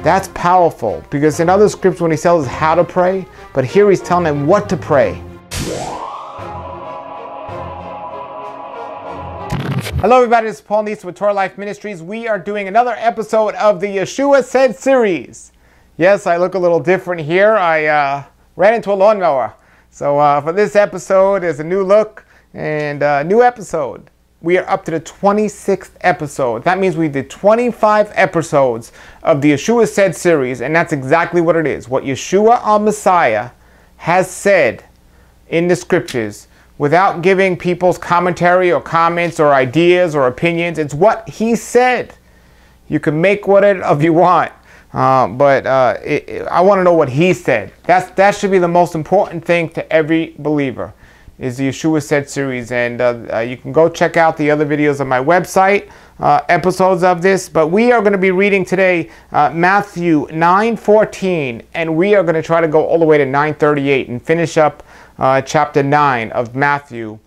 That's powerful, because in other scripts when he tells us how to pray, but here he's telling them what to pray. Hello everybody, this is Paul Neese with Torah Life Ministries. We are doing another episode of the Yeshua Said series. Yes, I look a little different here. I ran into a lawnmower. So for this episode, there's a new look and a new episode. We are up to the 26th episode. That means we did 25 episodes of the Yeshua Said series, and that's exactly what it is. What Yeshua, our Messiah, has said in the scriptures, without giving people's commentary or comments or ideas or opinions. It's what he said. You can make what of you want, but I want to know what he said. That should be the most important thing to every believer, is the Yeshua Said series. And you can go check out the other videos on my website, episodes of this. But we are going to be reading today Matthew 9:14, and we are going to try to go all the way to 9:38 and finish up chapter 9 of Matthew.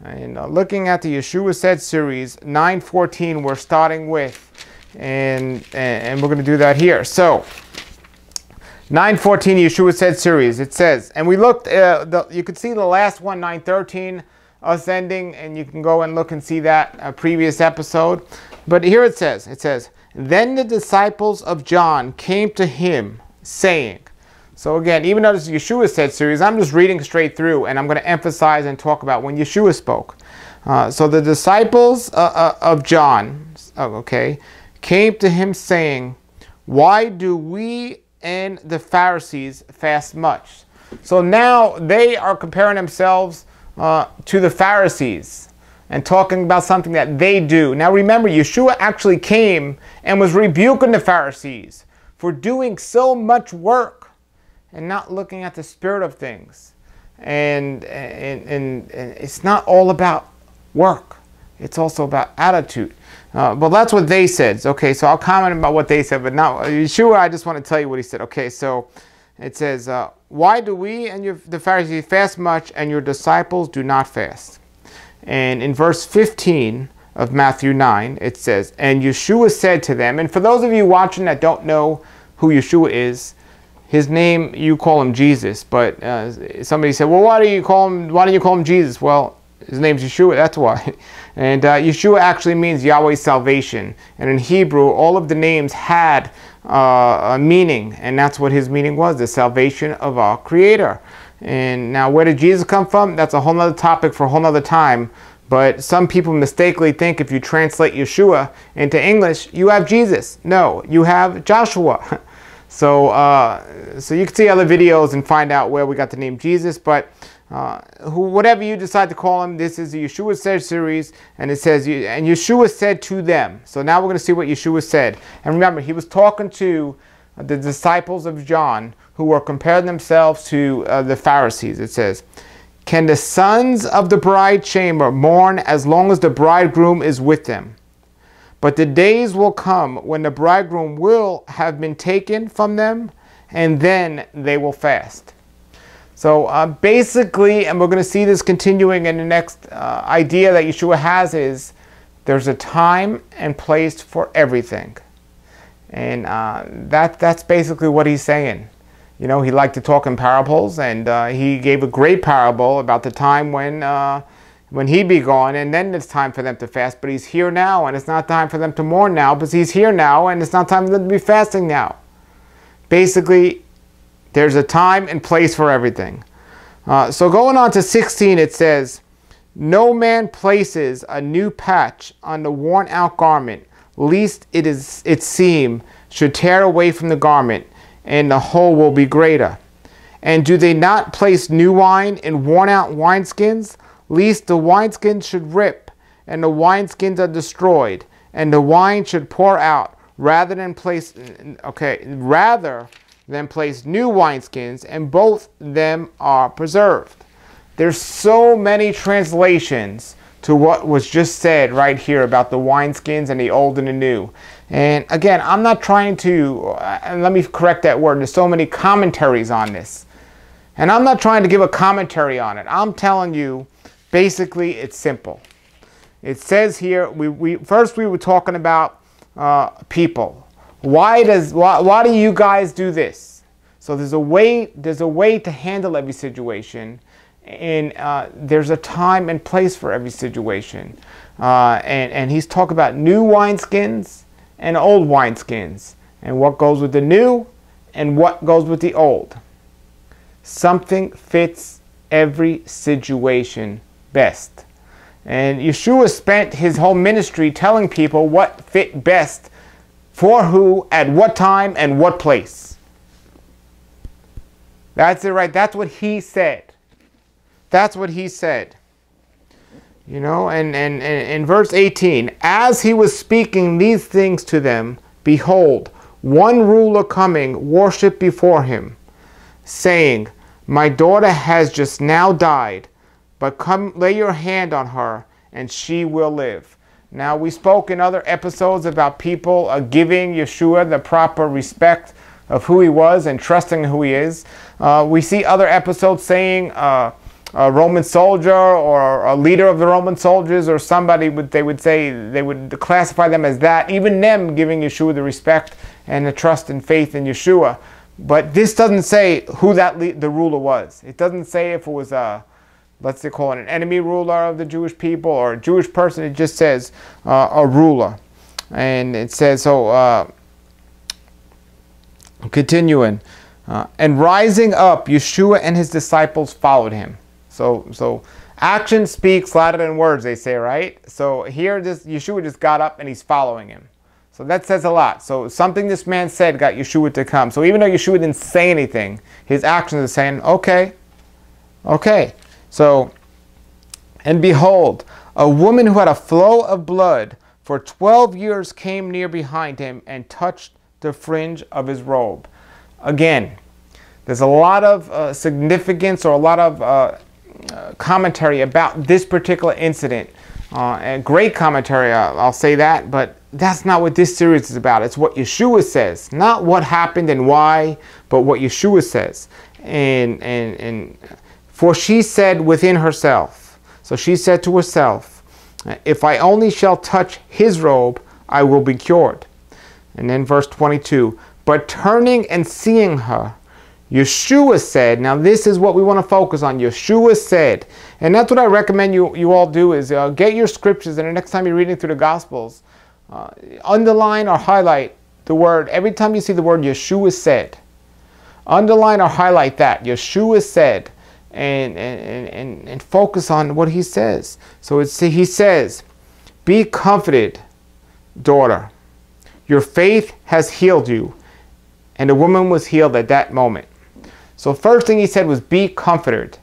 And looking at the Yeshua Said series, 9:14 we're starting with, and we're going to do that here. So 9:14 Yeshua Said series, it says, and we looked, you could see the last one, 9:13, us ending, and you can go and look and see that previous episode. But here it says, then the disciples of John came to him saying. So again, even though this is Yeshua Said series, I'm just reading straight through, and I'm going to emphasize and talk about when Yeshua spoke. So the disciples of John, came to him saying, why do we and the Pharisees fast much? So now they are comparing themselves to the Pharisees and talking about something that they do. Now remember, Yeshua actually came and was rebuking the Pharisees for doing so much work and not looking at the spirit of things. And it's not all about work. It's also about attitude. Well, that's what they said. Okay, so I'll comment about what they said, but now Yeshua, I just want to tell you what he said. Okay, so it says, why do we and the Pharisees fast much and your disciples do not fast? And in verse 15 of Matthew 9, it says, and Yeshua said to them, and for those of you watching that don't know who Yeshua is, his name, you call him Jesus, but somebody said, well, why do you call him Jesus? Well, his name's Yeshua, that's why. And Yeshua actually means Yahweh's salvation. And in Hebrew, all of the names had a meaning, and that's what his meaning was, the salvation of our Creator. And now, where did Jesus come from? That's a whole nother topic for a whole nother time. But some people mistakenly think if you translate Yeshua into English, you have Jesus. No, you have Joshua. So you can see other videos and find out where we got the name Jesus. But whatever you decide to call him, this is the Yeshua Said series, and it says, and Yeshua said to them. So now we're going to see what Yeshua said. And remember, he was talking to the disciples of John who were comparing themselves to the Pharisees. It says, can the sons of the bride chamber mourn as long as the bridegroom is with them? But the days will come when the bridegroom will have been taken from them, and then they will fast. So basically, and we're going to see this continuing in the next idea that Yeshua has, is there's a time and place for everything. And that's basically what he's saying. You know, he liked to talk in parables, and he gave a great parable about the time when he'd be gone, and then it's time for them to fast. But he's here now, and it's not time for them to mourn now, but he's here now, and it's not time for them to be fasting now. Basically, there's a time and place for everything. So going on to 16, it says, no man places a new patch on the worn out garment, lest its seam should tear away from the garment, and the hole will be greater. And do they not place new wine in worn out wineskins, lest the wineskins should rip, and the wineskins are destroyed, and the wine should pour out, rather than place new wineskins, and both them are preserved. There's so many translations to what was just said right here about the wineskins and the old and the new. And again, I'm not trying to, and let me correct that word, there's so many commentaries on this. And I'm not trying to give a commentary on it. I'm telling you, basically, it's simple. It says here, first we were talking about people. why do you guys do this? So there's a way to handle every situation, and there's a time and place for every situation. And he's talking about new wineskins and old wineskins, and what goes with the new and what goes with the old. Something fits every situation best. And Yeshua spent his whole ministry telling people what fit best for who, at what time, and what place. That's it, right? That's what he said. That's what he said. You know, and in verse 18, as he was speaking these things to them, behold, one ruler coming worshiped before him, saying, my daughter has just now died, but come lay your hand on her, and she will live. Now, we spoke in other episodes about people giving Yeshua the proper respect of who he was and trusting who he is. We see other episodes saying a Roman soldier or a leader of the Roman soldiers or somebody, they would classify them as that, even them giving Yeshua the respect and the trust and faith in Yeshua. But this doesn't say who the ruler was. It doesn't say if it was let's say call it an enemy ruler of the Jewish people or a Jewish person. It just says a ruler. And it says, so continuing, and rising up, Yeshua and his disciples followed him. So action speaks louder than words, they say, right? So here, Yeshua just got up and he's following him. So that says a lot. So something this man said got Yeshua to come. So even though Yeshua didn't say anything, his actions are saying, okay, okay. So, and behold, a woman who had a flow of blood for 12 years came near behind him and touched the fringe of his robe. Again, there's a lot of significance or a lot of commentary about this particular incident. And great commentary, I'll say that, but that's not what this series is about. It's what Yeshua says, not what happened and why, but what Yeshua says. And for she said within herself, so she said to herself, if I only shall touch his robe, I will be cured. And then verse 22, but turning and seeing her, Yeshua said, now this is what we want to focus on. Yeshua said, and that's what I recommend you all do is get your scriptures, and the next time you're reading through the Gospels, underline or highlight the word. Every time you see the word Yeshua said, underline or highlight that. Yeshua said, and focus on what he says. So he says, be comforted, daughter. Your faith has healed you. And the woman was healed at that moment. So first thing he said was be comforted.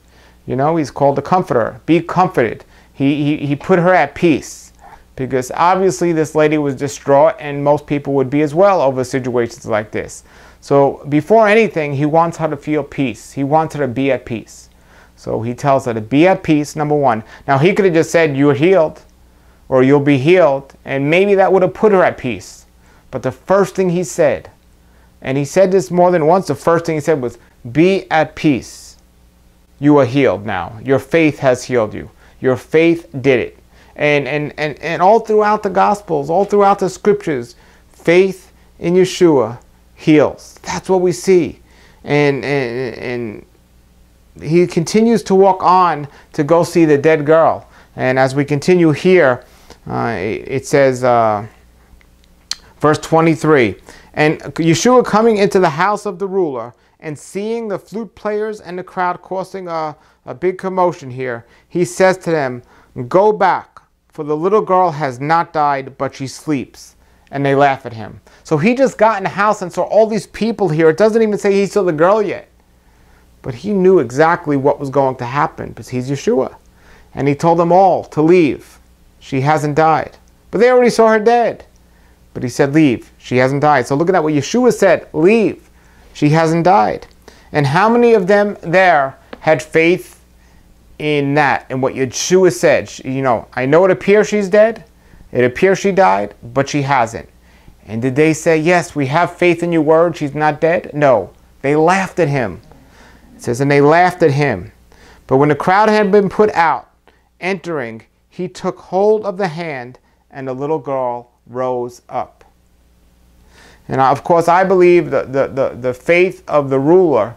You know, he's called the comforter. Be comforted. He put her at peace. Because obviously this lady was distraught, and most people would be as well over situations like this. So before anything, he wants her to feel peace. He wants her to be at peace. So he tells her to be at peace, number one. Now he could have just said you're healed or you'll be healed, and maybe that would have put her at peace. But the first thing he said, and he said this more than once, the first thing he said was, be at peace. You are healed now. Your faith has healed you. Your faith did it. And all throughout the Gospels, all throughout the Scriptures, faith in Yeshua heals. That's what we see. And he continues to walk on to go see the dead girl. And as we continue here, it says, verse 23, and Yeshua coming into the house of the ruler and seeing the flute players and the crowd causing a big commotion here, he says to them, go back, for the little girl has not died, but she sleeps. And they laugh at him. So he just got in the house and saw all these people here. It doesn't even say he saw the girl yet. But he knew exactly what was going to happen because he's Yeshua. And he told them all to leave. She hasn't died. But they already saw her dead. But he said, leave. She hasn't died. So look at that. What Yeshua said, leave. She hasn't died. And how many of them there had faith in that and what Yeshua said? You know, I know it appears she's dead. It appears she died, but she hasn't. And did they say, yes, we have faith in your word, she's not dead? No. They laughed at him. It says, and they laughed at him. But when the crowd had been put out, entering, he took hold of the hand, and the little girl rose up. And of course, I believe the faith of the ruler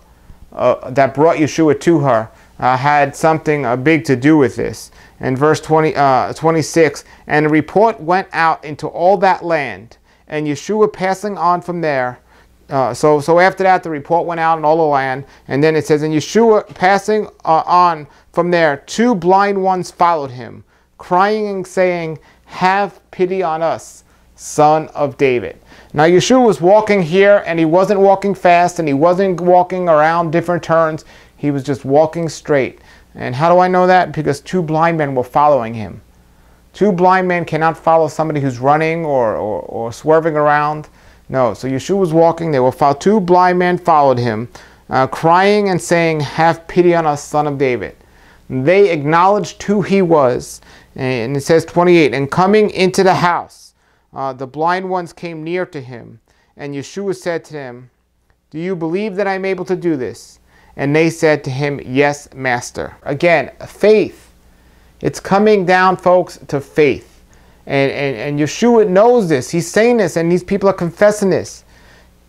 that brought Yeshua to her had something big to do with this. In verse 26, and a report went out into all that land, and Yeshua passing on from there. So after that, the report went out in all the land, and then it says, and Yeshua passing on from there, 2 blind ones followed him, crying and saying, have pity on us, Son of David. Now Yeshua was walking here, and he wasn't walking fast, and he wasn't walking around different turns. He was just walking straight. And how do I know that? Because 2 blind men were following him. 2 blind men cannot follow somebody who's running or swerving around. No, so Yeshua was walking. They were 2 blind men followed him, crying and saying, have pity on us, Son of David. They acknowledged who he was. And it says 28, and coming into the house, the blind ones came near to him. And Yeshua said to them, do you believe that I'm able to do this? And they said to him, yes, Master. Again, faith. It's coming down, folks, to faith. And Yeshua knows this. He's saying this, and these people are confessing this.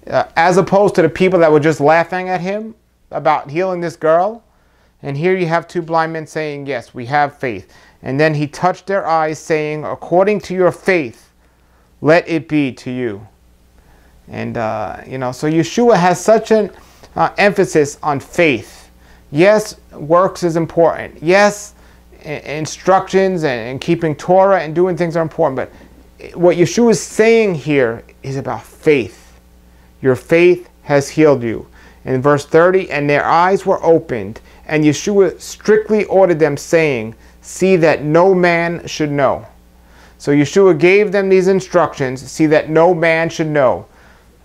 As opposed to the people that were just laughing at him about healing this girl. And here you have 2 blind men saying, yes, we have faith. And then he touched their eyes, saying, according to your faith, let it be to you. And, so Yeshua has such an emphasis on faith. Yes, works is important. Yes, instructions and keeping Torah and doing things are important. But what Yeshua is saying here is about faith. Your faith has healed you. In verse 30, and their eyes were opened, and Yeshua strictly ordered them, saying, see that no man should know. So Yeshua gave them these instructions, see that no man should know.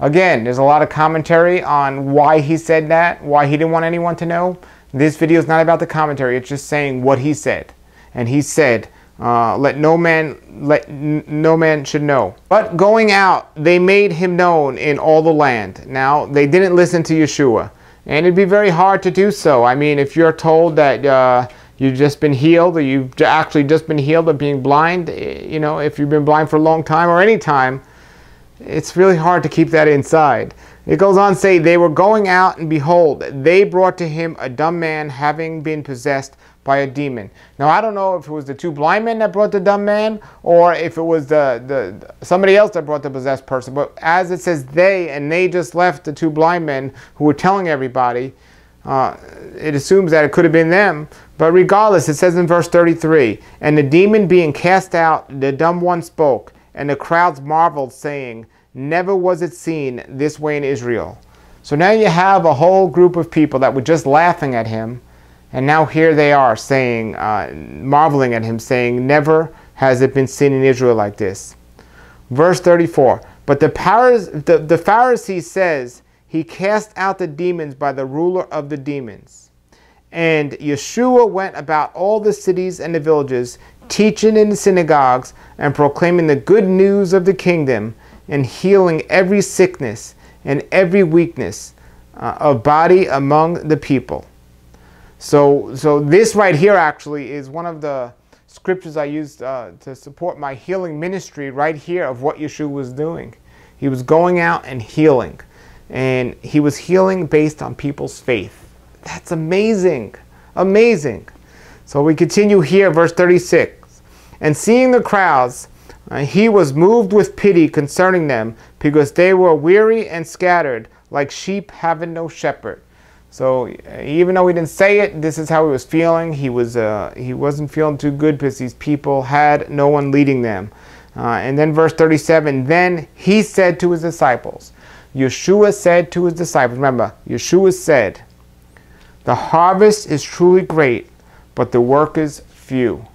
Again, there's a lot of commentary on why he said that, why he didn't want anyone to know. This video is not about the commentary. It's just saying what he said. And he said, let no man should know. But going out, they made him known in all the land. Now, they didn't listen to Yeshua. And it'd be very hard to do so. I mean, if you're told that you've just been healed, or you've actually just been healed of being blind, if you've been blind for a long time or any time, it's really hard to keep that inside. It goes on to say, they were going out, and behold, they brought to him a dumb man having been possessed by a demon. Now, I don't know if it was the 2 blind men that brought the dumb man, or if it was somebody else that brought the possessed person. But as it says they just left the 2 blind men who were telling everybody, it assumes that it could have been them. But regardless, it says in verse 33, and the demon being cast out, the dumb one spoke, and the crowds marveled, saying, never was it seen this way in Israel. So now you have a whole group of people that were just laughing at him, and now here they are saying, marveling at him, saying, never has it been seen in Israel like this. Verse 34, but the Pharisee says, he cast out the demons by the ruler of the demons. And Yeshua went about all the cities and the villages, teaching in the synagogues and proclaiming the good news of the kingdom, and healing every sickness and every weakness of body among the people. So this right here actually is one of the scriptures I used to support my healing ministry right here of what Yeshua was doing. He was going out and healing. And he was healing based on people's faith. That's amazing. Amazing. So we continue here, verse 36. And seeing the crowds, he was moved with pity concerning them, because they were weary and scattered, like sheep having no shepherd. So even though he didn't say it, this is how he was feeling. He wasn't feeling too good because these people had no one leading them. And then verse 37, then he said to his disciples, Yeshua said to his disciples, remember, Yeshua said, the harvest is truly great, but the workers few.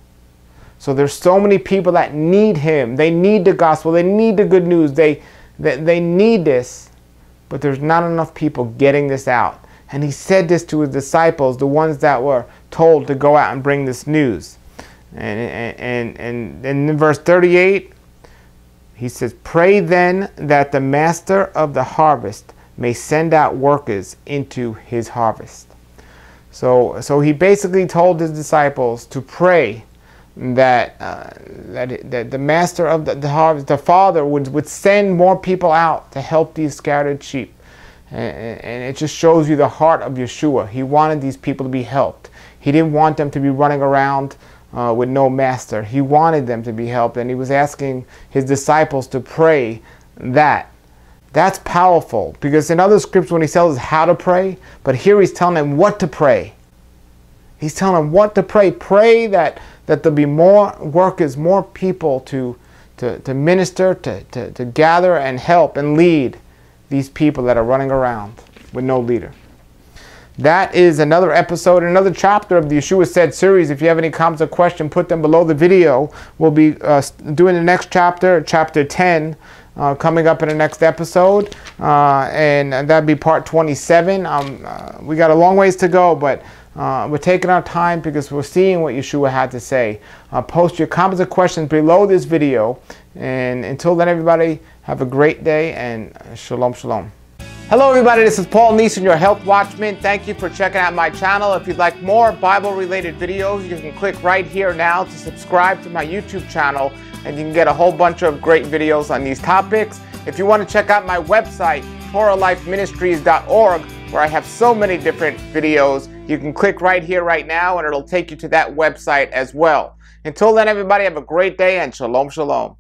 So there's so many people that need him. They need the gospel. They need the good news. They need this, but there's not enough people getting this out. And he said this to his disciples, the ones that were told to go out and bring this news. And in verse 38, he says, pray then that the master of the harvest may send out workers into his harvest. So he basically told his disciples to pray that the master of the harvest, the father, would send more people out to help these scattered sheep. And it just shows you the heart of Yeshua. He wanted these people to be helped. He didn't want them to be running around with no master. He wanted them to be helped, and he was asking his disciples to pray that. That's powerful, because in other scriptures when he tells us how to pray, but here he's telling them what to pray. He's telling them what to pray. Pray that there'll be more workers, more people to minister, to gather and help and lead these people that are running around with no leader. That is another episode, another chapter of the Yeshua Said series. If you have any comments or questions, put them below the video. We'll be doing the next chapter, chapter 10, coming up in the next episode. And that'd be part 27. We got a long ways to go, but we're taking our time because we're seeing what Yeshua had to say. Post your comments or questions below this video. And until then, everybody, have a great day, and shalom, shalom. Hello everybody, this is Paul Neeson, your Health Watchman. Thank you for checking out my channel. If you'd like more Bible-related videos, you can click right here now to subscribe to my YouTube channel, and you can get a whole bunch of great videos on these topics. If you want to check out my website, TorahLifeMinistries.org, where I have so many different videos, you can click right here right now, and it'll take you to that website as well. Until then, everybody, have a great day, and shalom, shalom.